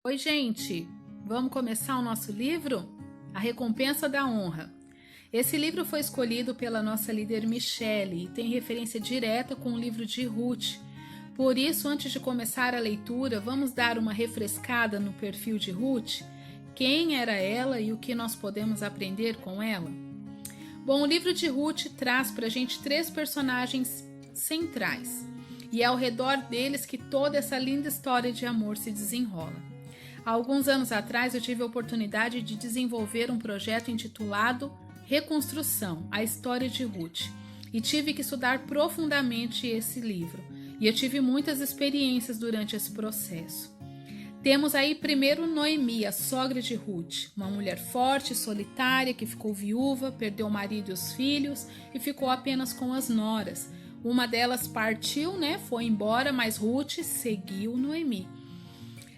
Oi, gente! Vamos começar o nosso livro? A Recompensa da Honra. Esse livro foi escolhido pela nossa líder Michele e tem referência direta com o livro de Ruth. Por isso, antes de começar a leitura, vamos dar uma refrescada no perfil de Ruth? Quem era ela e o que nós podemos aprender com ela? Bom, o livro de Ruth traz para a gente 3 personagens centrais e é ao redor deles que toda essa linda história de amor se desenrola. Há alguns anos atrás eu tive a oportunidade de desenvolver um projeto intitulado Reconstrução, a História de Ruth, e tive que estudar profundamente esse livro, e eu tive muitas experiências durante esse processo. Temos aí primeiro Noemi, a sogra de Ruth, uma mulher forte, solitária, que ficou viúva, perdeu o marido e os filhos e ficou apenas com as noras. Uma delas partiu, foi embora, mas Ruth seguiu Noemi.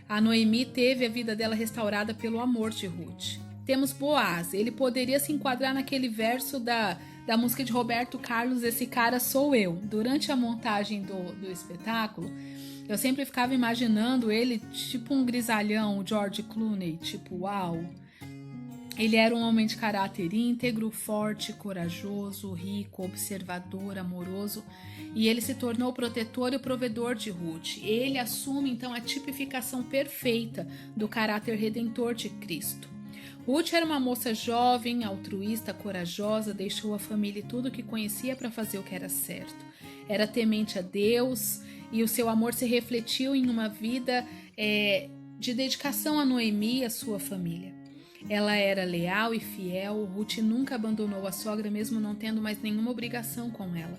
A Noemi teve a vida dela restaurada pelo amor de Ruth. Temos Boaz, ele poderia se enquadrar naquele verso da música de Roberto Carlos, Esse Cara Sou Eu. Durante a montagem do espetáculo, eu sempre ficava imaginando ele tipo um grisalhão, o George Clooney, tipo, uau. Ele era um homem de caráter íntegro, forte, corajoso, rico, observador, amoroso, e ele se tornou o protetor e o provedor de Ruth. Ele assume então a tipificação perfeita do caráter redentor de Cristo. Ruth era uma moça jovem, altruísta, corajosa, deixou a família e tudo o que conhecia para fazer o que era certo. Era temente a Deus e o seu amor se refletiu em uma vida de dedicação a Noemi e a sua família. Ela era leal e fiel, Ruth nunca abandonou a sogra mesmo não tendo mais nenhuma obrigação com ela.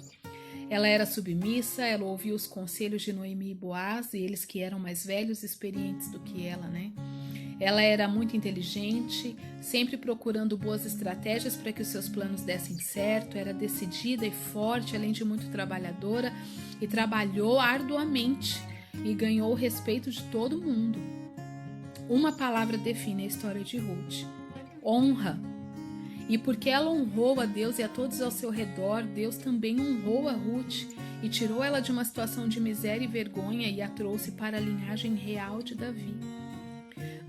Ela era submissa, ela ouvia os conselhos de Noemi e Boaz, e eles que eram mais velhos e experientes do que ela, Ela era muito inteligente, sempre procurando boas estratégias para que os seus planos dessem certo, era decidida e forte, além de muito trabalhadora, e trabalhou arduamente e ganhou o respeito de todo mundo. Uma palavra define a história de Ruth: honra. E porque ela honrou a Deus e a todos ao seu redor, Deus também honrou a Ruth e tirou ela de uma situação de miséria e vergonha e a trouxe para a linhagem real de Davi.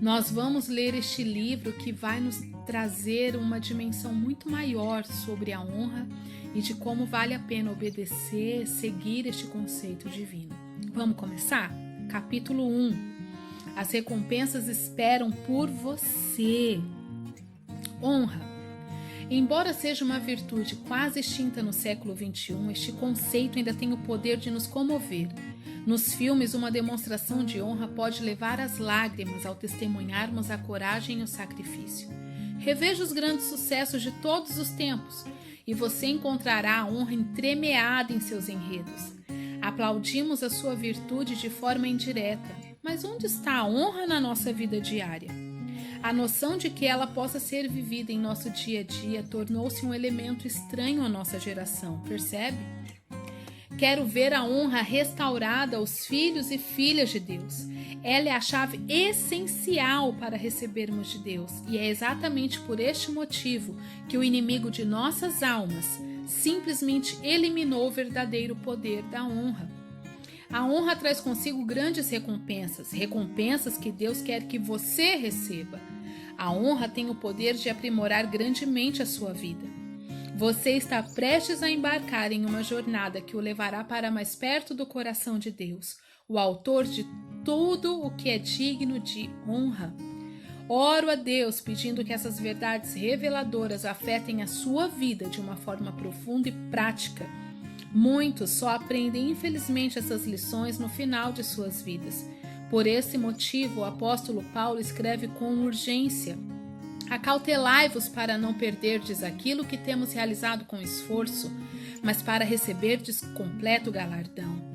Nós vamos ler este livro que vai nos trazer uma dimensão muito maior sobre a honra e de como vale a pena obedecer, seguir este conceito divino. Vamos começar? Capítulo 1. As recompensas esperam por você. Honra. Embora seja uma virtude quase extinta no século XXI, este conceito ainda tem o poder de nos comover. Nos filmes, uma demonstração de honra pode levar às lágrimas ao testemunharmos a coragem e o sacrifício. Reveja os grandes sucessos de todos os tempos e você encontrará a honra entremeada em seus enredos. Aplaudimos a sua virtude de forma indireta, mas onde está a honra na nossa vida diária? A noção de que ela possa ser vivida em nosso dia a dia tornou-se um elemento estranho à nossa geração, percebe? Quero ver a honra restaurada aos filhos e filhas de Deus. Ela é a chave essencial para recebermos de Deus, e é exatamente por este motivo que o inimigo de nossas almas simplesmente eliminou o verdadeiro poder da honra. A honra traz consigo grandes recompensas que Deus quer que você receba. A honra tem o poder de aprimorar grandemente a sua vida. Você está prestes a embarcar em uma jornada que o levará para mais perto do coração de Deus, o autor de tudo o que é digno de honra. Oro a Deus pedindo que essas verdades reveladoras afetem a sua vida de uma forma profunda e prática. Muitos só aprendem, infelizmente, essas lições no final de suas vidas. Por esse motivo, o apóstolo Paulo escreve com urgência: acautelai-vos para não perderdes aquilo que temos realizado com esforço, mas para receberdes completo galardão.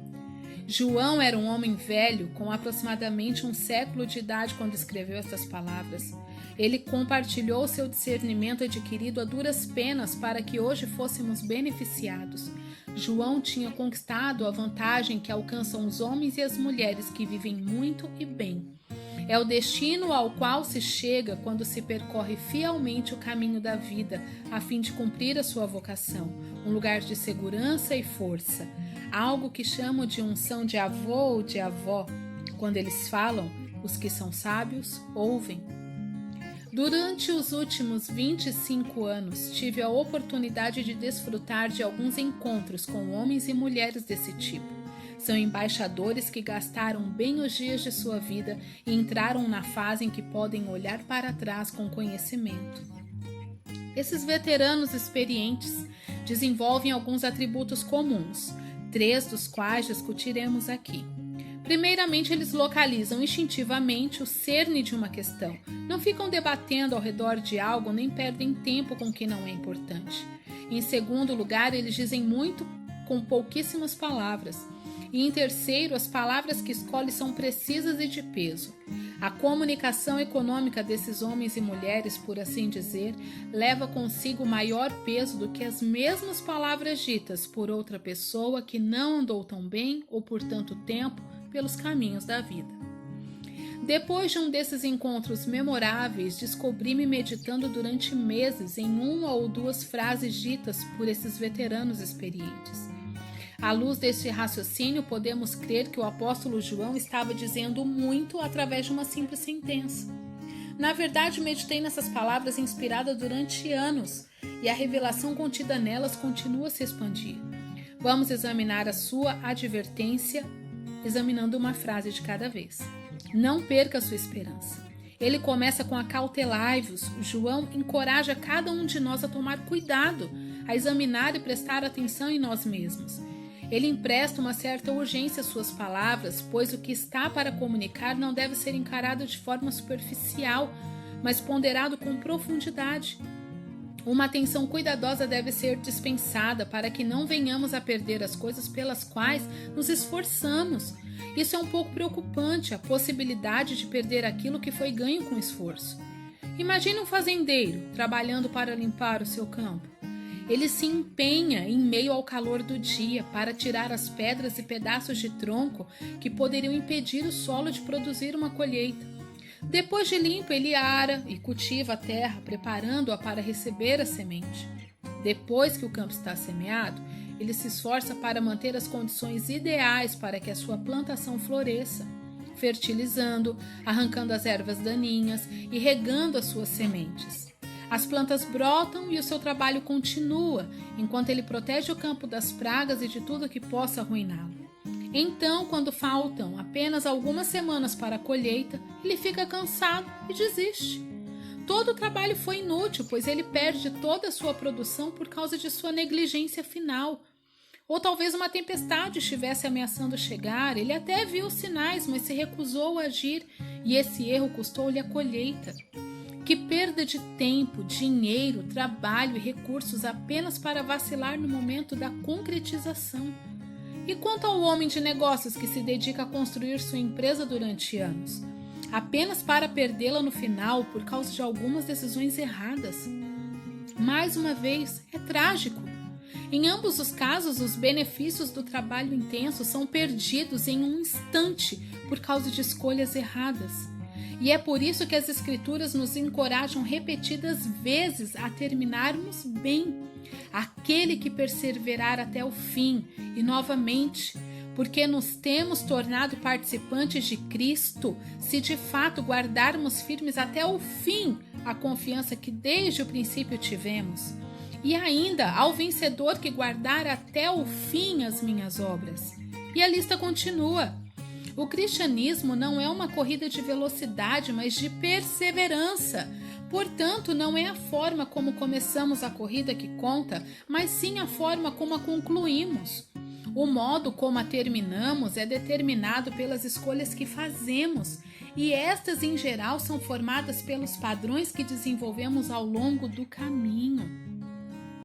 João era um homem velho, com aproximadamente 1 século de idade quando escreveu estas palavras. Ele compartilhou seu discernimento adquirido a duras penas para que hoje fôssemos beneficiados. João tinha conquistado a vantagem que alcançam os homens e as mulheres que vivem muito e bem. É o destino ao qual se chega quando se percorre fielmente o caminho da vida, a fim de cumprir a sua vocação, um lugar de segurança e força. Algo que chamo de unção de avô ou de avó. Quando eles falam, Os que são sábios, ouvem. Durante os últimos 25 anos, tive a oportunidade de desfrutar de alguns encontros com homens e mulheres desse tipo. São embaixadores que gastaram bem os dias de sua vida e entraram na fase em que podem olhar para trás com conhecimento. Esses veteranos experientes desenvolvem alguns atributos comuns, 3 dos quais discutiremos aqui. Primeiramente, eles localizam instintivamente o cerne de uma questão. Não ficam debatendo ao redor de algo nem perdem tempo com o que não é importante. Em segundo lugar, eles dizem muito com pouquíssimas palavras. E em terceiro, as palavras que escolhem são precisas e de peso. A comunicação econômica desses homens e mulheres, por assim dizer, leva consigo maior peso do que as mesmas palavras ditas por outra pessoa que não andou tão bem ou por tanto tempo pelos caminhos da vida. Depois de um desses encontros memoráveis, descobri-me meditando durante meses em 1 ou 2 frases ditas por esses veteranos experientes. À luz deste raciocínio, podemos crer que o apóstolo João estava dizendo muito através de uma simples sentença. Na verdade, meditei nessas palavras inspiradas durante anos e a revelação contida nelas continua a se expandir. Vamos examinar a sua advertência, examinando uma frase de cada vez. Não perca a sua esperança. Ele começa com acautelai-vos. João encoraja cada um de nós a tomar cuidado, a examinar e prestar atenção em nós mesmos. Ele empresta uma certa urgência às suas palavras, pois o que está para comunicar não deve ser encarado de forma superficial, mas ponderado com profundidade. Uma atenção cuidadosa deve ser dispensada para que não venhamos a perder as coisas pelas quais nos esforçamos. Isso é um pouco preocupante, a possibilidade de perder aquilo que foi ganho com esforço. Imagine um fazendeiro trabalhando para limpar o seu campo. Ele se empenha em meio ao calor do dia para tirar as pedras e pedaços de tronco que poderiam impedir o solo de produzir uma colheita. Depois de limpo, ele ara e cultiva a terra, preparando-a para receber a semente. Depois que o campo está semeado, ele se esforça para manter as condições ideais para que a sua plantação floresça, fertilizando, arrancando as ervas daninhas e regando as suas sementes. As plantas brotam e o seu trabalho continua, enquanto ele protege o campo das pragas e de tudo que possa arruiná-lo. Então, quando faltam apenas algumas semanas para a colheita, ele fica cansado e desiste. Todo o trabalho foi inútil, pois ele perde toda a sua produção por causa de sua negligência final. Ou talvez uma tempestade estivesse ameaçando chegar, ele até viu os sinais, mas se recusou a agir, e esse erro custou-lhe a colheita. Que perda de tempo, dinheiro, trabalho e recursos apenas para vacilar no momento da concretização. E quanto ao homem de negócios que se dedica a construir sua empresa durante anos, apenas para perdê-la no final por causa de algumas decisões erradas? Mais uma vez, é trágico. Em ambos os casos, os benefícios do trabalho intenso são perdidos em um instante por causa de escolhas erradas. E é por isso que as Escrituras nos encorajam repetidas vezes a terminarmos bem. Aquele que perseverar até o fim, e novamente, porque nos temos tornado participantes de Cristo, se de fato guardarmos firmes até o fim a confiança que desde o princípio tivemos. E ainda ao vencedor que guardar até o fim as minhas obras. E a lista continua. O cristianismo não é uma corrida de velocidade, mas de perseverança. Portanto, não é a forma como começamos a corrida que conta, mas sim a forma como a concluímos. O modo como a terminamos é determinado pelas escolhas que fazemos, e estas, em geral, são formadas pelos padrões que desenvolvemos ao longo do caminho.